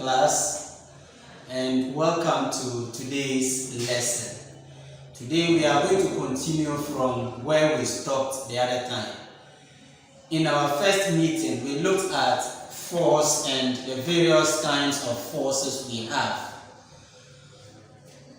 class, and welcome to today's lesson. Today we are going to continue from where we stopped the other time. In our first meeting, we looked at force and the various kinds of forces we have.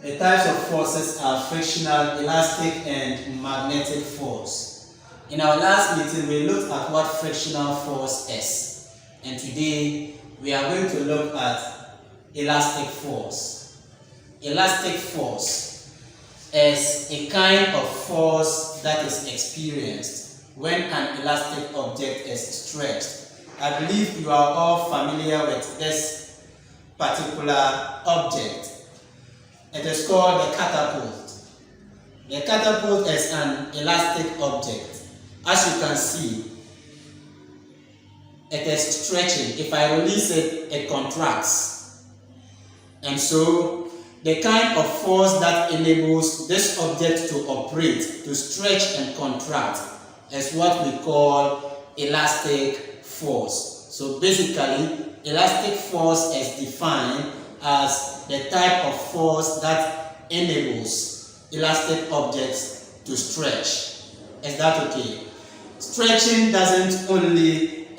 The types of forces are frictional, elastic, and magnetic force. In our last meeting, we looked at what frictional force is, and today we are going to look at elastic force. Elastic force is a kind of force that is experienced when an elastic object is stretched. I believe you are all familiar with this particular object. It is called the catapult. The catapult is an elastic object. As you can see, it is stretching. If I release it, it contracts. And so, the kind of force that enables this object to operate, to stretch and contract, is what we call elastic force. So basically, elastic force is defined as the type of force that enables elastic objects to stretch. Is that okay? Stretching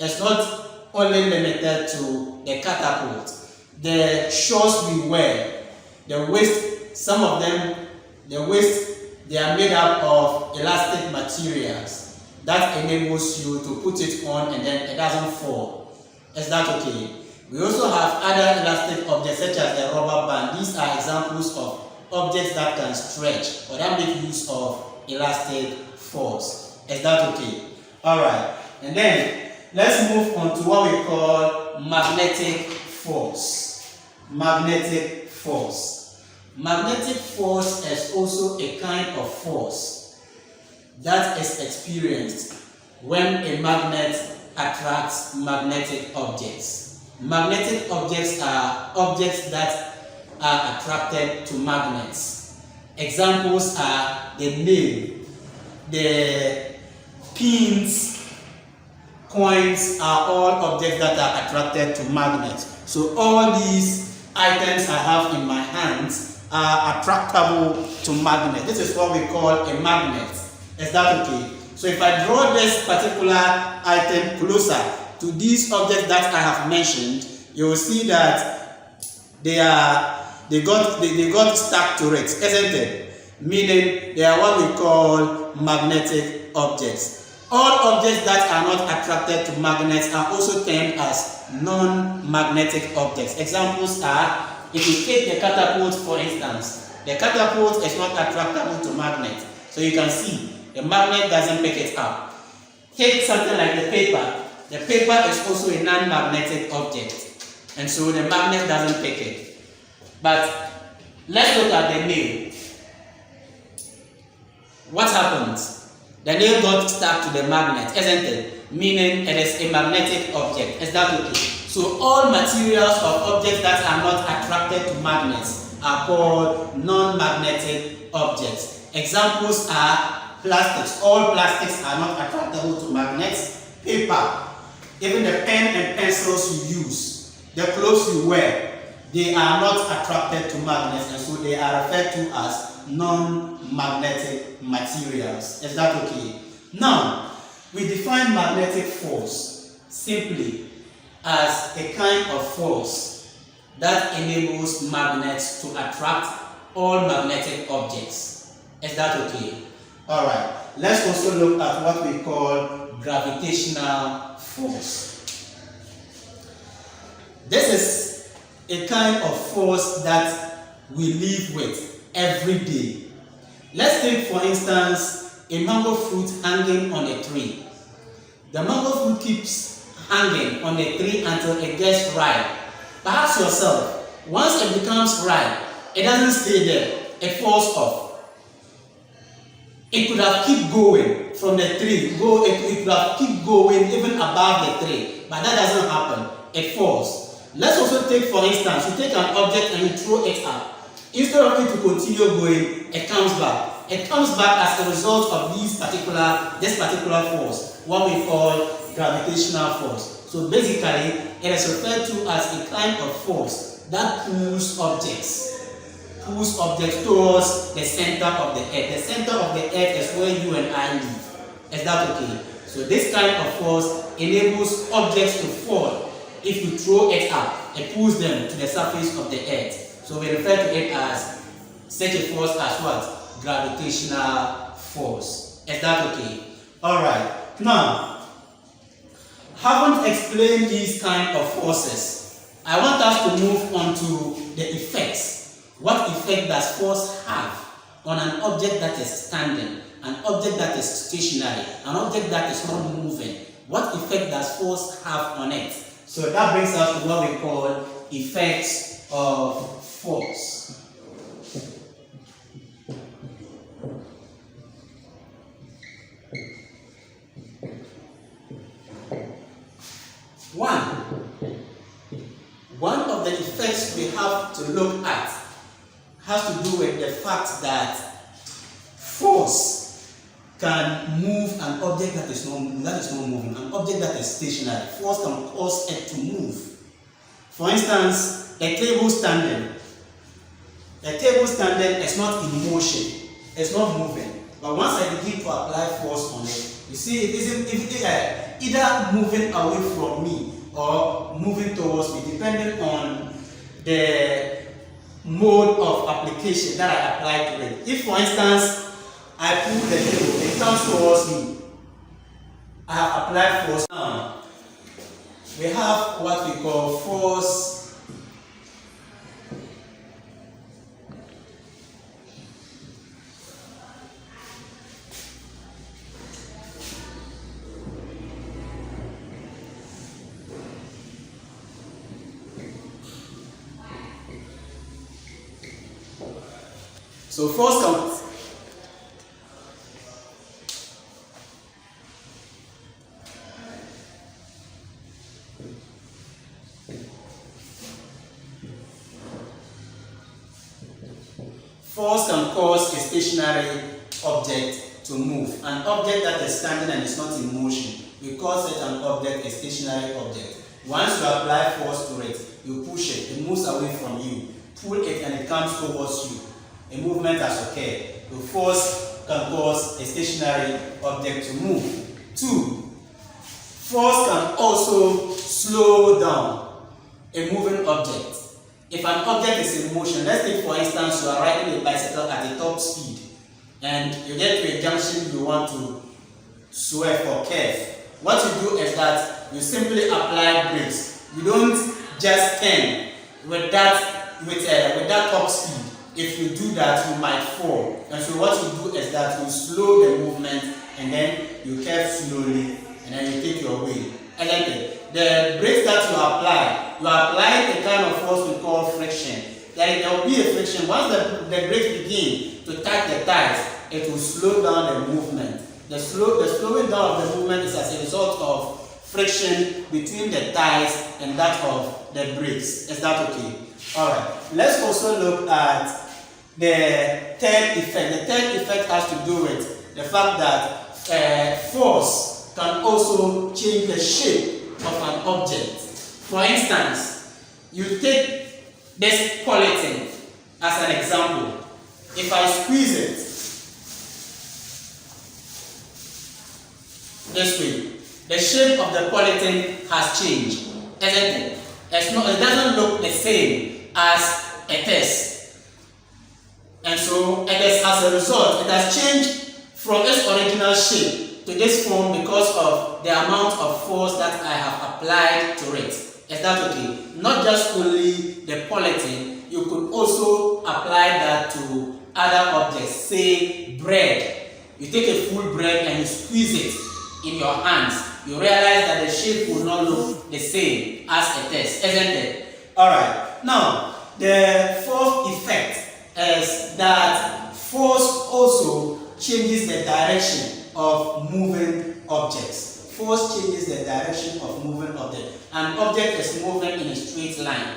is not only limited to the catapult. The shorts we wear, the waist, some of them, the waist, they are made up of elastic materials that enables you to put it on and then it doesn't fall. Is that okay? We also have other elastic objects such as the rubber band. These are examples of objects that can stretch or that make use of elastic force. Is that okay? Alright, and then let's move on to what we call magnetic force. Magnetic force. Magnetic force is also a kind of force that is experienced when a magnet attracts magnetic objects. Magnetic objects are objects that are attracted to magnets. Examples are the nail, the pins, coins are all objects that are attracted to magnets. So all these items I have in my hands are attractable to magnets. This is what we call a magnet. Is that okay? So if I draw this particular item closer to these objects that I have mentioned, you will see that they got stuck to it, isn't it? Meaning they are what we call magnetic objects. All objects that are not attracted to magnets are also termed as non-magnetic objects. Examples are, if you take the catapult for instance, the catapult is not attractable to magnets. So you can see, the magnet doesn't pick it up. Take something like the paper. The paper is also a non-magnetic object. And so the magnet doesn't pick it. But let's look at the nail. What happens? The nail got stuck to the magnet, isn't it? Meaning it is a magnetic object. Is that okay? So all materials of objects that are not attracted to magnets are called non-magnetic objects. Examples are plastics. All plastics are not attractable to magnets. Paper, even the pen and pencils you use, the clothes you wear, they are not attracted to magnets, and so they are referred to as non-magnetic materials. Is that okay? Now, we define magnetic force simply as a kind of force that enables magnets to attract all magnetic objects. Is that okay? Alright, let's also look at what we call gravitational force. This is a kind of force that we live with every day. Let's take for instance a mango fruit hanging on a tree. The mango fruit keeps hanging on a tree until it gets ripe. Perhaps yourself, once it becomes ripe, it doesn't stay there, it falls off. It could have kept going from the tree, it could have kept going even above the tree, but that doesn't happen, it falls. Let's also take for instance, you take an object and you throw it up. Instead of it to continue going, it comes back. It comes back as a result of this particular force, what we call gravitational force. So basically, it is referred to as a kind of force that pulls objects towards the center of the earth. The center of the earth is where you and I live. Is that okay? So this kind of force enables objects to fall. If you throw it up, it pulls them to the surface of the earth. So we refer to it as such a force as what? Gravitational force. Is that okay? Alright. Now, having explained these kind of forces, I want us to move on to the effects. What effect does force have on an object that is standing, an object that is stationary, an object that is not moving? What effect does force have on it? So that brings us to what we call effects of force. One of the effects we have to look at has to do with the fact that force can move an object that is not moving, an object that is stationary. Force can cause it to move. For instance, a table standing. A table standing is not in motion, it's not moving. But once I begin to apply force on it, you see it is either moving away from me or moving towards me, depending on the mode of application that I apply to it. If, for instance, I pull the table, it comes towards me, I have applied force. Now, we have what we call force So force comes. Force can cause a stationary object to move. An object that is standing and is not in motion, we call such an object a stationary object. Once you apply force to it, you push it, it moves away from you. Pull it and it comes towards you. A movement has occurred. The force can cause a stationary object to move. 2. Force can also slow down a moving object. If an object is in motion, let's take for instance you are riding a bicycle at a top speed and you get to a junction you want to swerve or curve. What you do is that you simply apply brakes. You don't just turn with that top speed. If you do that, you might fall. And so what you do is that you slow the movement and then you curve slowly and then you take your way. And then the brakes that you apply a kind of force we call friction. There will be a friction. Once the brakes begin to touch the tires, it will slow down the movement. The slowing down of the movement is as a result of friction between the tires and that of the brakes. Is that okay? Alright. Let's also look at the third effect. The third effect has to do with the fact that force can also change the shape of an object. For instance, you take this polythene as an example. If I squeeze it this way, the shape of the polythene has changed, isn't it? It doesn't look the same as it is. And so it is as a result, it has changed from its original shape to this form because of the amount of force that I have applied to it. Is that okay? Not just only the polythene, you could also apply that to other objects. Say bread. You take a full bread and you squeeze it in your hands. You realize that the shape will not look the same as it is, isn't it? Alright. Now, the fourth effect is that force also changes the direction of moving objects. Force changes the direction of moving objects. An object is moving in a straight line.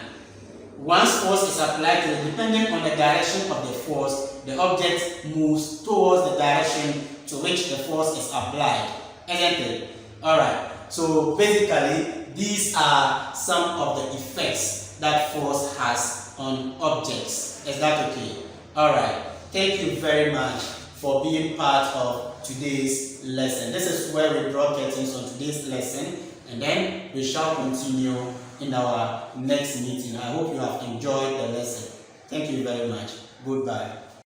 Once force is applied to it, depending on the direction of the force, the object moves towards the direction to which the force is applied, isn't it? Alright, so basically these are some of the effects that force has on objects. Is that okay? Alright, thank you very much for being part of today's lesson. This is where we draw curtains on today's lesson, and then we shall continue in our next meeting. I hope you have enjoyed the lesson. Thank you very much. Goodbye.